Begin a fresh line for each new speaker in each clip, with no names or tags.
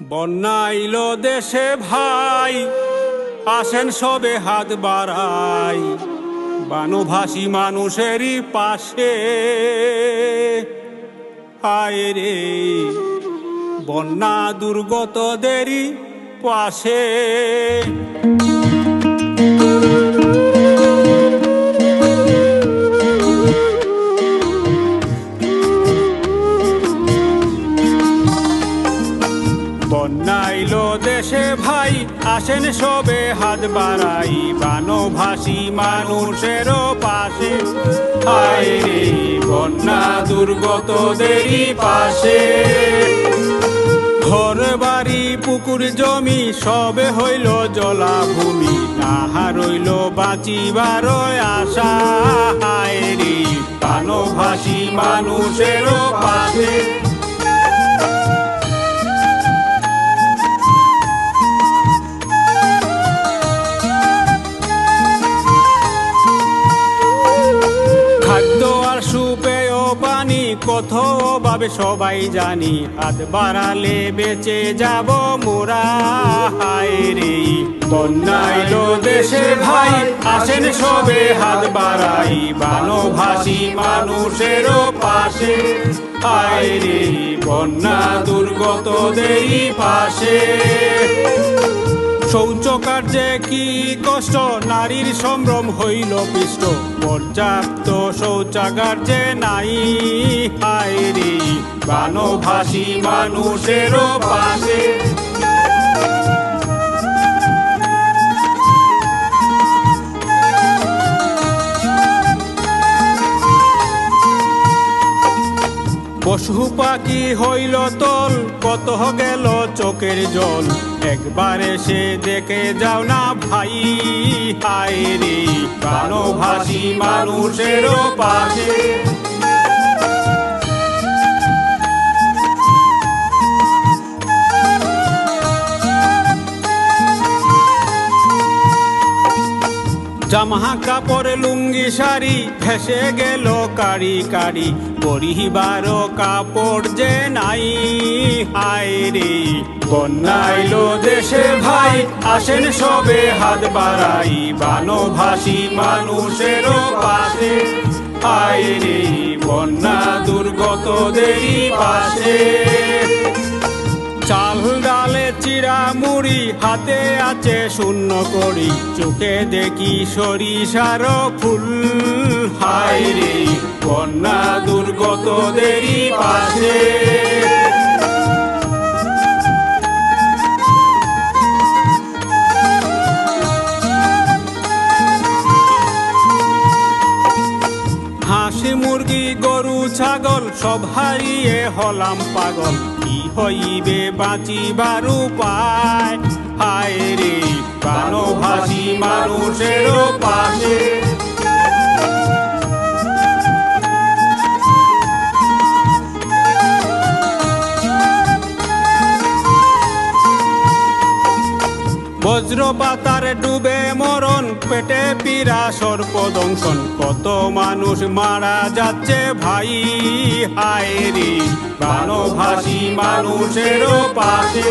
বন্যা আইলো দেশে ভাই, আসেন সবে হাত বাড়াই, বানভাসী মানুষেরই পাশে। হায় রে বন্যা দুর্গতদেরই পাশে। বন্যা আইলো দেশে ভাই, আসেন সবে হাত বাড়াই, বানভাসী মানুষেরও পাশে। হায় রে বন্যা দুর্গতদেরই পাশে। ঘর বাড়ি পুকুর জমি সবে হইল জলাভূমি, নাহা রইল বাঁচিবার আশা। হায় রে বানভাসী মানুষেরও পাশে। খাদ্য আর সুপেয় পানি কত ভাবে সবাই জানি, হাত বাড়ালে বেঁচে যাব মোরা। হায় রে বন্যা আইলো দেশে ভাই, আসেন সবে হাত বাড়াই, বানভাসী মানুষেরও পাশে। হায় রে বন্যা দুর্গতদেরই পাশে। শৌচকার্যে কি কষ্ট, নারীর সম্ভ্রম হইল পিষ্ট, পর্যাপ্ত শৌচাগার যে নাই। হায় রে বানভাসী মানুষেরও পাশে। পশু পাখি হইল তল, কত গেল চোখের জল, একবার এসে দেখে যাও না ভাই। হায় রে বানভাসী মানুষেরও পাশে। জামা কাপড় লুঙ্গি শাড়ি ভেসে গেল কারি কারি, পরিবারও কাপড় যে নাই। হায় রে বন্যা আইলো দেশে ভাই, আসেন সবে হাত বাড়াই, বানভাসী মানুষেরও পাশে। হায় রে বন্যা দুর্গতদেরই পাশে। চাল ডালে চিরা মুড়ি, হাতে আছে শূন্য করি, চোখে দেখি সরিষার ফুল। হায় রে বন্যা দুর্গতদেরই পাশে। হাঁসি মুরগি গরু ছাগল সব হারিয়ে হলাম পাগল, কি হইবে বাঁচিবার উপায়। হায় রে বানভাসী মানুষেরও পাশে। বজ্রপাতার ডুবে মরণ, পেটে পীড়া সর্পদংশন, কত মানুষ মারা যাচ্ছে ভাই। হায় রে বানভাসী মানুষেরও পাশে।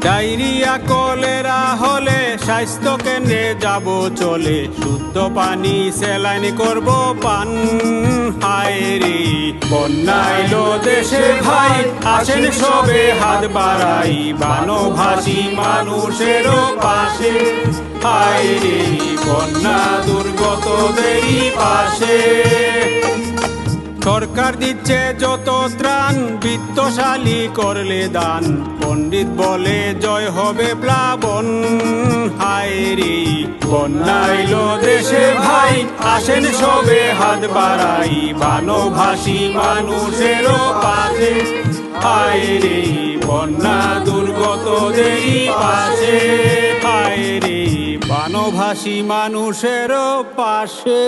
ডায়রিয়া কলেরা হলে স্বাস্থ্য কেন্দ্রে যাব চলে, শুদ্ধ পানি স্যালাইন করব পান। হায় রে বন্যা আইলো দেশে ভাই, আসেন সবে হাত বাড়াই, বানভাসী মানুষেরও পাশে। হায় রে বন্যা দুর্গতদেরই পাশে। সরকার দিচ্ছে যত ত্রাণ, বিত্তশালী করলে দান, পণ্ডিত বলে জয় হবে প্লাবন। হায় রে বন্যা আইলো দেশে ভাই, আসেন সবে হাত বাড়াই, বানভাসী মানুষেরও পাশে। হায় রে বন্যা দুর্গতদেরই পাশে। হায় রে বানভাসী মানুষেরও পাশে।